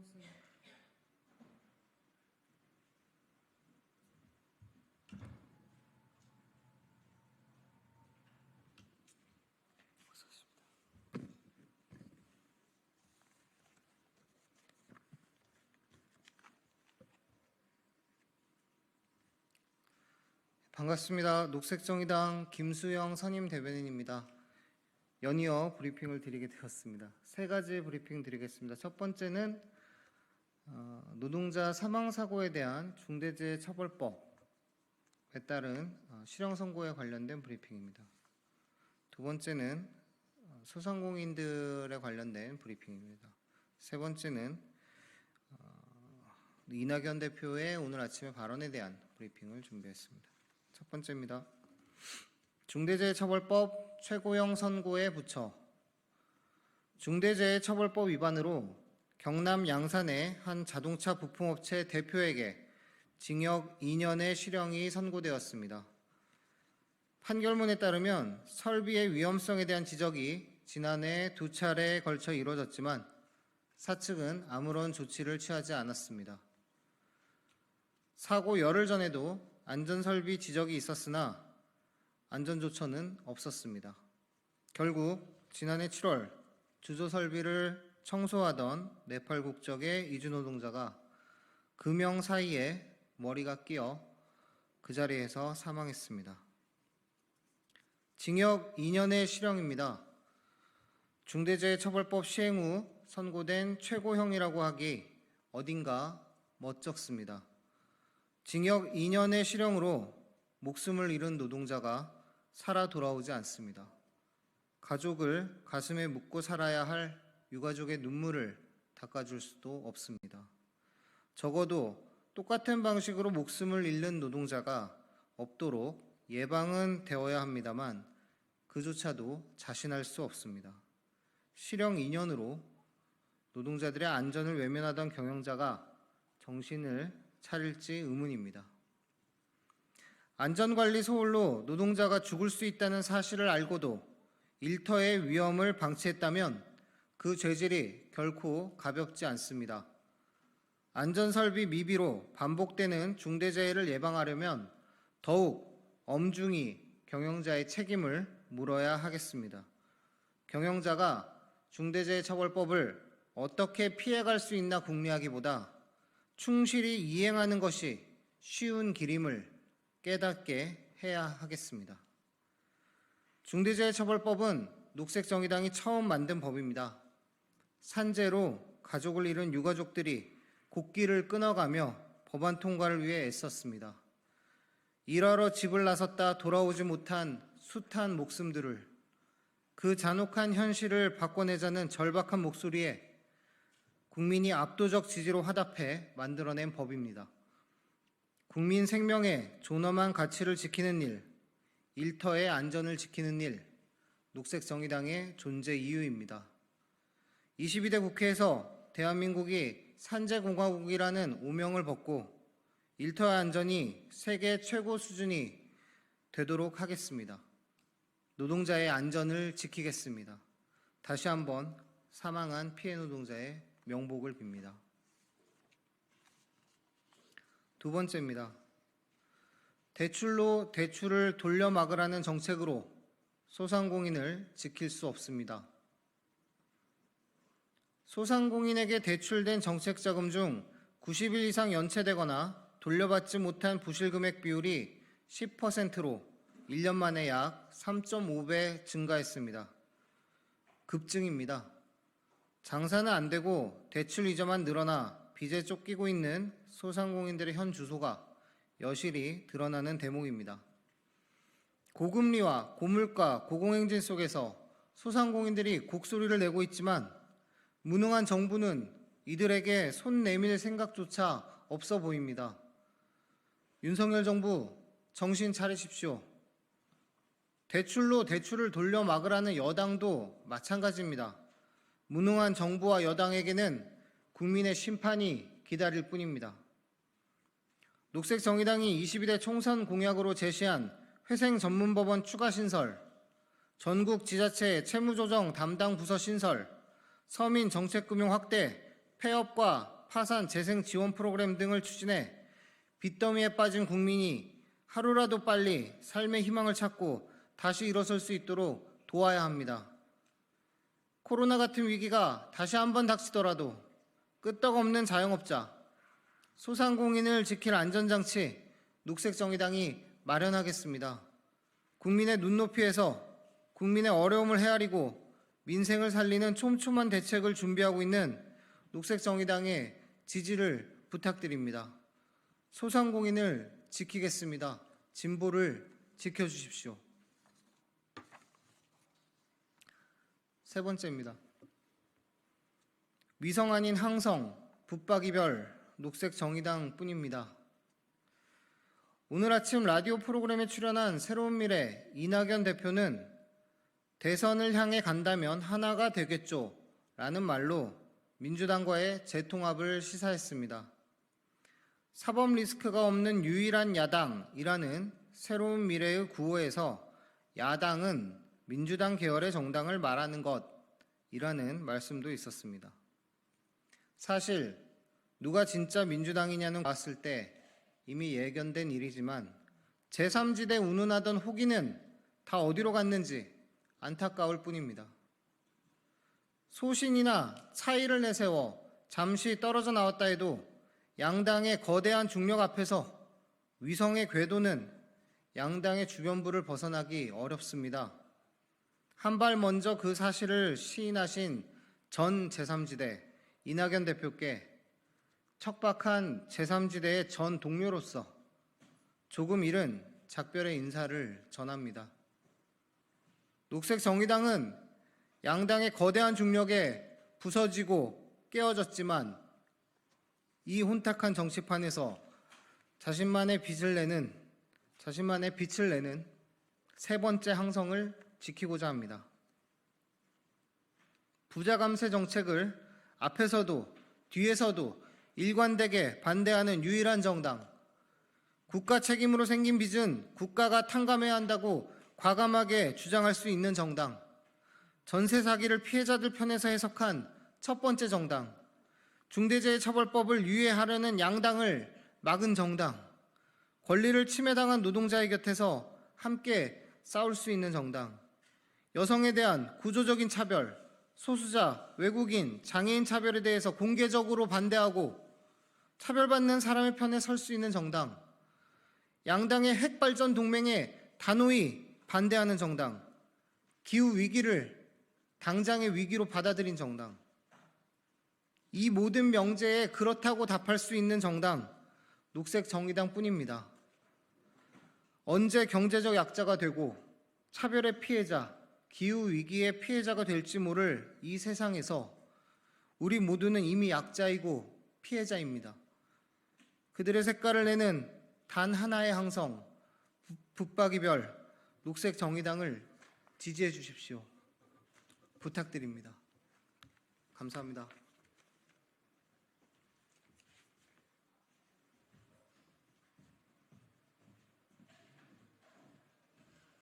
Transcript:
이용순. 반갑습니다. 녹색정의당 김수영 선임 대변인입니다. 연이어 브리핑을 드리게 되었습니다. 세 가지 브리핑 드리겠습니다. 첫 번째는 노동자 사망사고에 대한 중대재해처벌법에 따른 실형 선고에 관련된 브리핑입니다. 두 번째는 소상공인들에 관련된 브리핑입니다. 세 번째는 이낙연 대표의 오늘 아침의 발언에 대한 브리핑을 준비했습니다. 첫 번째입니다. 중대재해처벌법 최고형 선고에 붙여 중대재해처벌법 위반으로 경남 양산의 한 자동차 부품업체 대표에게 징역 2년의 실형이 선고되었습니다. 판결문에 따르면 설비의 위험성에 대한 지적이 지난해 2차례에 걸쳐 이루어졌지만 사측은 아무런 조치를 취하지 않았습니다. 사고 열흘 전에도 안전설비 지적이 있었으나 안전조처는 없었습니다. 결국 지난해 7월 주조설비를 청소하던 네팔 국적의 이주노동자가 금형 사이에 머리가 끼어 그 자리에서 사망했습니다. 징역 2년의 실형입니다. 중대재해처벌법 시행 후 선고된 최고형이라고 하기 어딘가 멋쩍습니다. 징역 2년의 실형으로 목숨을 잃은 노동자가 살아 돌아오지 않습니다. 가족을 가슴에 묻고 살아야 할 유가족의 눈물을 닦아줄 수도 없습니다. 적어도 똑같은 방식으로 목숨을 잃는 노동자가 없도록 예방은 되어야 합니다만 그조차도 자신할 수 없습니다. 실형 2년으로 노동자들의 안전을 외면하던 경영자가 정신을 차릴지 의문입니다. 안전관리 소홀로 노동자가 죽을 수 있다는 사실을 알고도 일터의 위험을 방치했다면 그 죄질이 결코 가볍지 않습니다. 안전설비 미비로 반복되는 중대재해를 예방하려면 더욱 엄중히 경영자의 책임을 물어야 하겠습니다. 경영자가 중대재해처벌법을 어떻게 피해갈 수 있나 궁리하기보다 충실히 이행하는 것이 쉬운 길임을 깨닫게 해야 하겠습니다. 중대재해처벌법은 녹색정의당이 처음 만든 법입니다. 산재로 가족을 잃은 유가족들이 곡기를 끊어가며 법안 통과를 위해 애썼습니다. 일하러 집을 나섰다 돌아오지 못한 숱한 목숨들을, 그 잔혹한 현실을 바꿔내자는 절박한 목소리에 국민이 압도적 지지로 화답해 만들어낸 법입니다. 국민 생명의 존엄한 가치를 지키는 일, 일터의 안전을 지키는 일, 녹색정의당의 존재 이유입니다. 22대 국회에서 대한민국이 산재공화국이라는 오명을 벗고 일터의 안전이 세계 최고 수준이 되도록 하겠습니다. 노동자의 안전을 지키겠습니다. 다시 한번 사망한 피해 노동자의 명복을 빕니다. 두 번째입니다. 대출로 대출을 돌려막으라는 정책으로 소상공인을 지킬 수 없습니다. 소상공인에게 대출된 정책자금 중 90일 이상 연체되거나 돌려받지 못한 부실금액 비율이 10%로 1년 만에 약 3.5배 증가했습니다. 급증입니다. 장사는 안 되고 대출 이자만 늘어나 빚에 쫓기고 있는 소상공인들의 현 주소가 여실히 드러나는 대목입니다. 고금리와 고물가, 고공행진 속에서 소상공인들이 곡소리를 내고 있지만 무능한 정부는 이들에게 손 내밀 생각조차 없어 보입니다. 윤석열 정부 정신 차리십시오. 대출로 대출을 돌려막으라는 여당도 마찬가지입니다. 무능한 정부와 여당에게는 국민의 심판이 기다릴 뿐입니다. 녹색정의당이 22대 총선 공약으로 제시한 회생전문법원 추가 신설, 전국 지자체 채무조정 담당 부서 신설, 서민 정책금융 확대, 폐업과 파산, 재생 지원 프로그램 등을 추진해 빚더미에 빠진 국민이 하루라도 빨리 삶의 희망을 찾고 다시 일어설 수 있도록 도와야 합니다. 코로나 같은 위기가 다시 한번 닥치더라도 끄떡없는 자영업자, 소상공인을 지킬 안전장치 녹색정의당이 마련하겠습니다. 국민의 눈높이에서 국민의 어려움을 헤아리고 민생을 살리는 촘촘한 대책을 준비하고 있는 녹색정의당의 지지를 부탁드립니다. 소상공인을 지키겠습니다. 진보를 지켜주십시오. 세 번째입니다. 위성 아닌 항성, 붙박이별, 녹색정의당 뿐입니다. 오늘 아침 라디오 프로그램에 출연한 새로운 미래 이낙연 대표는 대선을 향해 간다면 하나가 되겠죠 라는 말로 민주당과의 재통합을 시사했습니다. 사법 리스크가 없는 유일한 야당이라는 새로운 미래의 구호에서 야당은 민주당 계열의 정당을 말하는 것이라는 말씀도 있었습니다. 사실 누가 진짜 민주당이냐는 봤을 때 이미 예견된 일이지만 제3지대 운운하던 호기는 다 어디로 갔는지 안타까울 뿐입니다. 소신이나 차이를 내세워 잠시 떨어져 나왔다 해도 양당의 거대한 중력 앞에서 위성의 궤도는 양당의 주변부를 벗어나기 어렵습니다. 한 발 먼저 그 사실을 시인하신 전 제3지대 이낙연 대표께 척박한 제3지대의 전 동료로서 조금 잃은 작별의 인사를 전합니다. 녹색정의당은 양당의 거대한 중력에 부서지고 깨어졌지만 이 혼탁한 정치판에서 자신만의 빛을 내는 세 번째 항성을 지키고자 합니다. 부자 감세 정책을 앞에서도 뒤에서도 일관되게 반대하는 유일한 정당, 국가 책임으로 생긴 빚은 국가가 탕감해야 한다고 과감하게 주장할 수 있는 정당, 전세 사기를 피해자들 편에서 해석한 첫 번째 정당, 중대재해처벌법을 유예하려는 양당을 막은 정당, 권리를 침해당한 노동자의 곁에서 함께 싸울 수 있는 정당, 여성에 대한 구조적인 차별, 소수자, 외국인, 장애인 차별에 대해서 공개적으로 반대하고 차별받는 사람의 편에 설 수 있는 정당, 양당의 핵발전 동맹에 단호히 반대하는 정당, 기후위기를 당장의 위기로 받아들인 정당, 이 모든 명제에 그렇다고 답할 수 있는 정당, 녹색정의당 뿐입니다. 언제 경제적 약자가 되고 차별의 피해자, 기후위기의 피해자가 될지 모를 이 세상에서 우리 모두는 이미 약자이고 피해자입니다. 그들의 색깔을 내는 단 하나의 항성, 붙박이별, 녹색정의당을 지지해 주십시오. 부탁드립니다. 감사합니다.